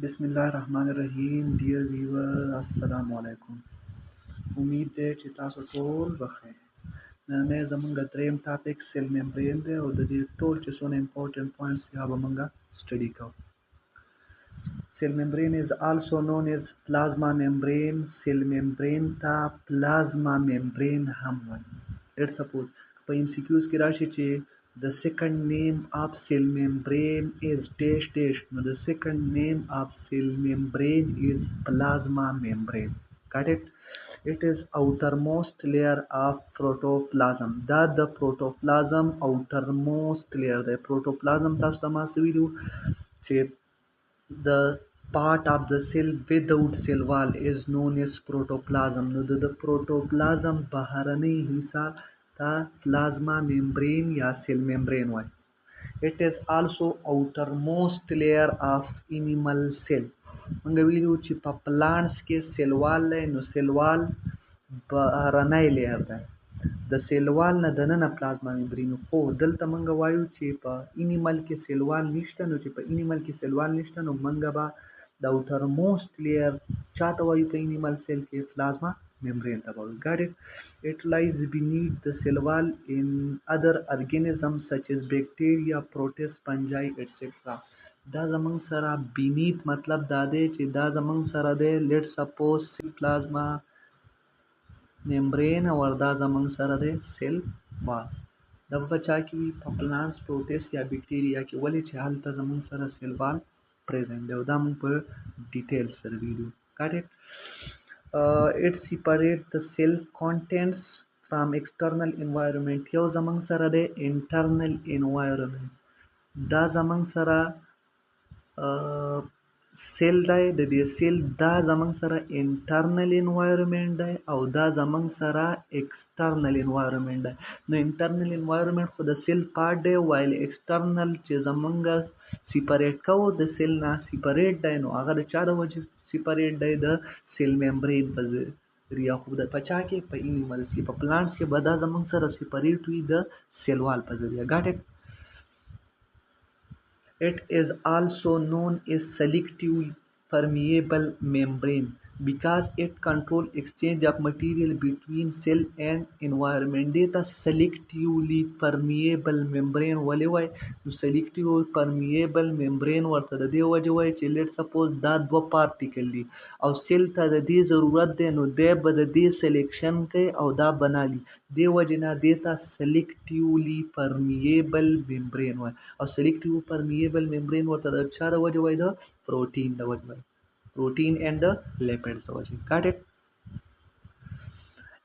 बिस्मिल्लाहिर्रहमानिर्रहीम dear viewer अस्सलाम वालेकुम। उम्मीद है कि تاسو ټول بخیر. نن زمونږ دریم ټاپک سیل ممبرین دی او د دې ټول چې څونه امپورټنت پوینټس دي هغه به مونږ سټډي کوو. Cell membrane is also known as plasma membrane. Cell membrane ته plasma membrane هم وایي. Let's suppose په MCQs کې راشي چې the second name of cell membrane is dash dash. No, the second name of cell membrane is plasma membrane. Got it? It is outermost layer of protoplasm. That the protoplasm outermost layer. The protoplasm تاسو ته ما څه ویلو چې the part of the cell without cell wall is known as protoplasm. No, the protoplasm بهرنی حصہ تا plasma membrane یا cell membrane وای. It is also outermost layer of animal cell. موږ ویلو چې په plants کې cell wall دی نو cell wall بهرنی layer دی. د cell wall نه دننه plasma membrane خو دلته موږ وایو چې په animal کې cell wall نشته نو چې په animal کې cell wall نشته نو موږ به the outermost layer چاته وایو په animal cell کې plasma membrane ته وایو. Got it? It lies beneath the cell wall in other organisms such as bacteria, protists, fungi, etc. دا زمونږ سره beneath مطلب دا دی چې دا زمونږ سره دی. Let's suppose plasma membrane او دا زمونږ سره دی cell wall. دا په چا کې په plants, protists یا bacteria کې ولې چې هلته زمونږ سره cell wall present دی او دا موږ په ډیټیل سره ویلو. Got it? It separates the cell contents from external environment. یو زمونږ سره دی internal environment. دا زمونږ سره سیل دی. د دې سیل دا زمونږ سره internal environment دی او دا زمونږ سره external environment دی. نو internal environment خو د سیل پارت دی وایل external چې زمونږ سیپریټ کوو د سیل نه سیپریټ دی نو هغه د چا د وجې سیپریټ دی د سیل ممبرین په ذریعه. خو د پچا کې په انیملز کې په پلانټس کې به دا زمونږ سره سیپریټ وي د سیل وال په ذریعه. ګاټ اټ؟ It is also known as selective permeable membrane because it controls exchange of material between cell and environment. Data selectively permeable membrane ولې وای؟ نو selective permeable membrane ورته د دې وجې وای چې let suppose دا دوه پارټیکل دي او سیل ته د دې ضرورت دی نو دی به د دې سلیکشن کوي او دا بنالي. دې وجې نه دې ته selectively permeable membrane وای او selective permeable membrane ورته د چا د وجې وای؟ د پروټین د وجې وای. Protein and the lipids. Got it?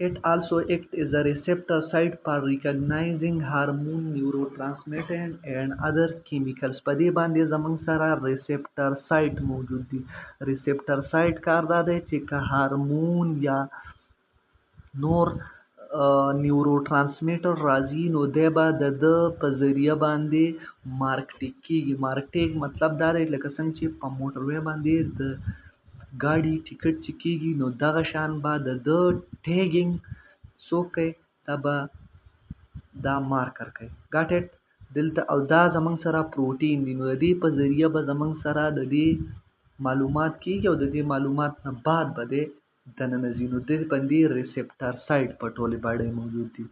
It also acts as a receptor site for recognizing hormone, neurotransmitters and other chemicals. په دې باندې زمونږ سره receptor site موجود دي. receptor site کار دا دی چې که هارمون یا نور نیورو ترانسمیټر راځي نو دی به د ده په ذریعه باندې مارکټیک کېږي. مارکټیک مطلب دا دی لکه څنګه چې په موټروی باندې د ګاډي ټیکټ چې کېږي نو دغه شان به د ده ټیګینګ څوک کوي؟ دا به دا مارکر کوي. ګاټ اټ؟ دلته او دا زمونږ سره پروټین دي نو د دې په ذریعه به زمونږ سره د دې معلومات کېږي او د دې معلومات نه بعد به دی دننه ځي. نو دې باندې ریسپټر سایټ په ټولې باندې موجود دي.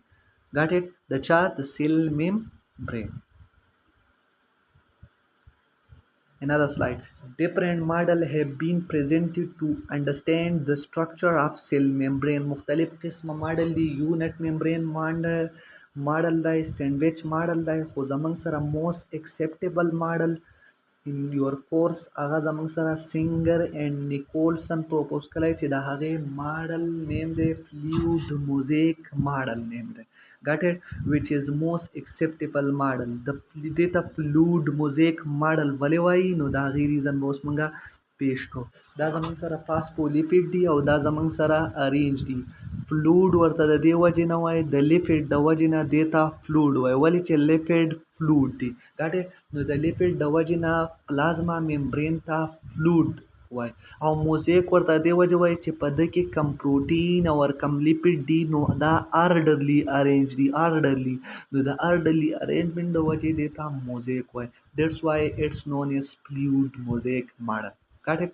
ګاټ اټ؟ د چا؟ د سیل ممبرین. Another slide. Different models have been presented to understand the structure of cell membrane. مختلف قسمه ماډل دي. یونټ ممبرین ماډل دی، سینډویچ ماډل دی، خو زمونږ سره موست اکسپټیبل ماډل in your course هغه زمونږ سره سینګر اینډ نیکولسن پروپوز کړی چې د هغې ماډل نیم دی فلویډ موزیک ماډل نیم دی. Got it? Which is most acceptable model. دې ته فلویډ موزیک ماډل ولې وایي؟ نو د هغې ریزن به اوس موږ پیش کړو. دا زمونږ سره فاسفولیپیډ دي او دا زمونږ سره ارینج دي. فلویډ ورته د دې وجې نه وایي د لیپیډ د وجې نه دې ته فلویډ وایي. ولې چې لیپیډ فلویډ دي. ګاټ اټ؟ نو د لیپیډ د وجې نه پلازما ممبرین ته فلویډ وای او موزیک ورته دې وجې وای چې په ده کې کم پروټین او کم لیپیډ دي نو دا آرډرلی ارینج دي. آرډرلی نو د آرډرلی ارینجمنټ د وجې دې ته موزیک وای. دیټس وای اټس نون ایز فلویډ موزیک ماډل. Got it?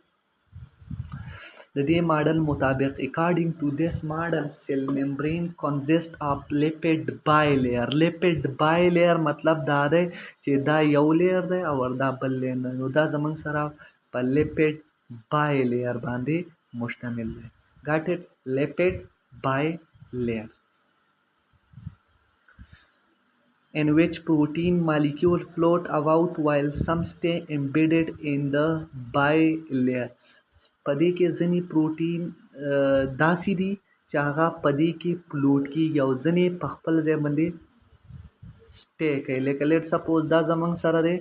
The day model मुताबिक according to this model cell membrane consists of lipid bilayer. Lipid bilayer मतलब دا دی چې دا یو layer دی او دا بل layer دی. نو دا زموږ سره په lipid bilayer باندې مشتمل دی. Got it? Lipid bilayer in which protein molecules float about while some stay embedded in the bilayer. پدې کې ځینې پروټین داسې دي چې هغه پدې کې فلوټ کېږي او ځینې په خپل ځای باندې سټے کوي. لکه لیټ سپوز دا زموږ سره دی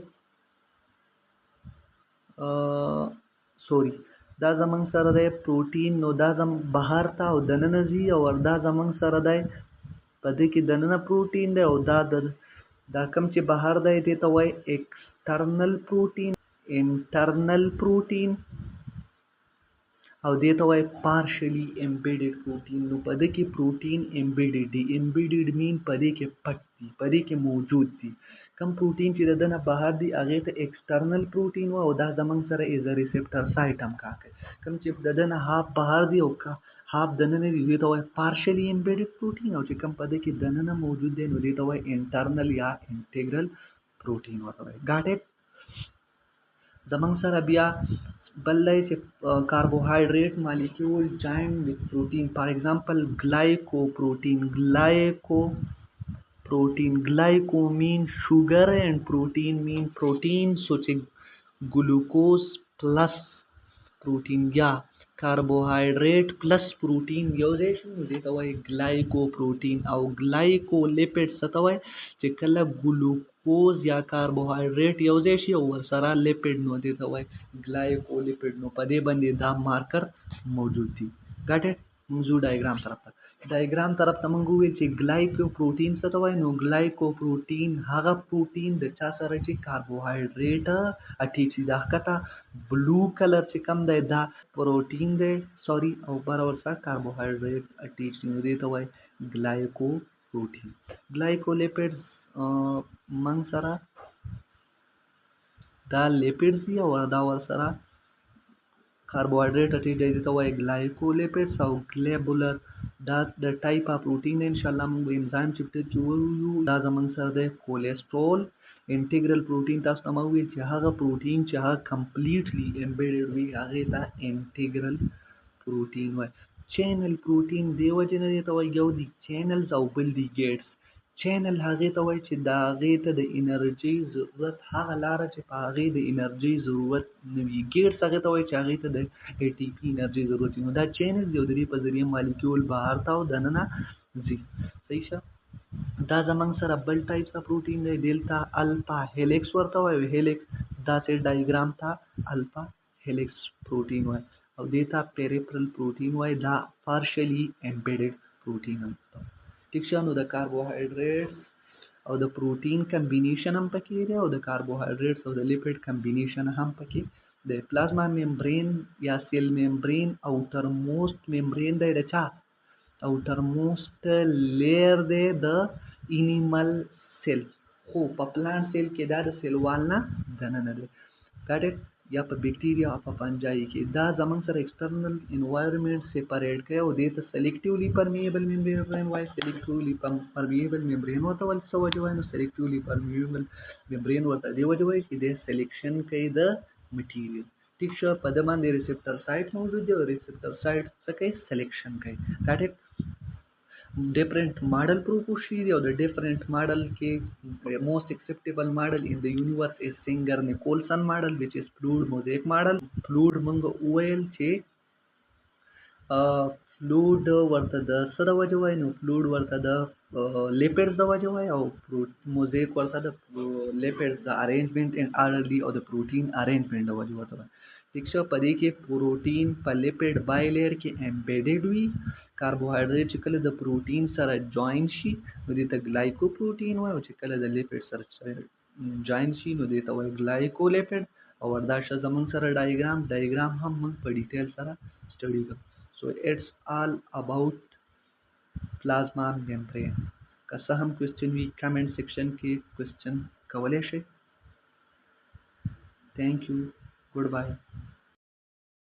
دا زموږ سره دی پروټین. نو دا بهر ته او دننه ځي او دا زموږ سره دی پدې کې دننه پروټین دی او دا کوم چې بهر دی دې ته وایي ایکسټرنل پروټین، انټرنل پروټین او دې ته وایي پارشلی امبیډډ پروټین. نو په دې کې پروټین امبیډډ دی. امبیډډ مین په دې کې پټ دي، په دې کې موجود دي. کوم پروټین چې د دنه بهر دي هغې ته ایکسټرنل پروټین و او دا زموږ سره ایز ا ریسپټر سایټ هم کار کوي. کوم چې د دنه هاف بهر دي او هاف دننه دي دې ته وایي پارشلی امبیډډ پروټین، او چې کوم په دې کې دننه موجود دی نو دې ته وایي انټرنل یا انټیګرل پروټین ورته وایي. ګاټ اټ؟ زموږ سره بیا بل دی چې carbohydrate molecule join with protein. For example, glycoprotein. Glyco mean sugar and protein mean protein. So چې glucose plus protein یا carbohydrate plus protein یو ځای شي نو دې ته وایي glycoprotein. او glycolipids څه ته وایي چې کله ګلوکوز یا کاربوهایډریټ یو ځای شي او ورسره لیپډ نو دې ته وایي ګلایکولیپډ. نو په دې باندې دا مارکر موجود دي. ګټ اټ؟ موږ ځو ډایګرام طرف ته. ډایګرام طرف ته موږ وویل چې ګلایکوپروټین څه ته وایي. نو ګلایکوپروټین هغه پروټین د چا سره چې کاربوهایډریټ اټیچ شي. دا ښکته بلو کلر چې کوم دی دا پروټین دی او بره ورسره کاربوهایډریټ اټیچ شي نو دې ته وایي ګلایکوپروټین. ګلایکولیپډز موږ سره دا لیپډز دي او دا ورسره کاربوهایډریټ اټیچ دی دې ته وایي ګلایکولیپډز. او ګلیبولر دا د ټایپ اف پروټین دی. انشاءالله موږ انزایم چپټر کې وویو. دا زموږ سره دی کولیسټرول. انټیګرل پروټین تاسو ته ما وویل چې هغه پروټین چې هغه کمپلیټلی امبیډډ وي هغې ته انټیګرل پروټین وایي. چینل پروټین دې وجې نه دې ته وایي یو دي چینلز او بل دي ګیټس. چینل هغې ته وایي چې د هغې ته د انرژۍ ضرورت هغه لاره چې په هغې د انرژۍ ضرورت نه وي. ګیټس هغې ته وایي چې هغې ته د ای ټي پي انرژۍ ضرورت وي. نو دا چینلز یو د دې په ذریعه مالیکول بهر ته او دننه ځي. صحیح شه؟ دا زموږ سره بل ټایپ څه پروټین دی. دلته الفا هیلیکس ورته وایي. هیلیکس داسې ډایګرام ته الفا هیلیکس پروټین وایي او دې ته پیریفرل پروټین وایي. دا پارشلی امبیډډ پروټین هم ٹھیک شه. نو د کاربوهایډریټ او د پروټین کمبینیشن هم پکې دی او د کاربوهایډریټ او د لیپډ کمبینیشن هم پکې دی. پلازما ممبرین یا سیل ممبرین اوټر موسٹ ممبرین دی د چا outer most layer دی د انیمل سیل. خو په پلانټ سیل کې دا د سیل وال نه دننه دی. ګاټ اټ؟ یا په بیکټیریا او په فنجای کې دا زموږ سره ایکسټرنل انوایرمنټ سیپریټ کوي او دې ته سلیکټیولی پرمیبل ممبرین وایي. سلیکټیولی پرمیبل ممبرین ورته ولې څه وجه وایي؟ نو سلیکټیولی پرمیبل ممبرین ورته دې وجه وایي چې دې سلیکشن کوي د مټیریل. ٹھیک شه؟ په ده باندې ریسپټر سایټ موجود دی او ریسپټر سایټ څه کوي؟ سلیکشن کوي. ګاټ اټ؟ different model propose شوي دي او د different model کې most acceptable model in the universe is Singer Nicholson model which is fluid mosaic model. fluid موږ وویل چې فلوډ ورته د څه د وجه وایي؟ نو فلوډ ورته د لیپډز د وجه وایي او موزیک ورته د لیپډز د ارینجمنټ ان آرډرلی او د پروټین ارینجمنټ د وجه ورته وایي. ٹھیک شه؟ په دې کې پروټین په لیپډ بایلیر کې امبیډډ وي. کاربوهایډریټ چې کله د پروټین سره جوین شي نو دې ته ګلایکوپروټین وایي او چې کله د لیپډ سره جوین شي نو دې ته وایي ګلایکولیپډ. او وردا شه زموږ سره ډایګرام هم موږ په ډیټیل سره سټډي کوو. So it's all about plasma membrane. که څه هم کوېسچن وي کمنټ سیکشن کې کوېسچن کولی شئ. تھینک یو. ګډ بای.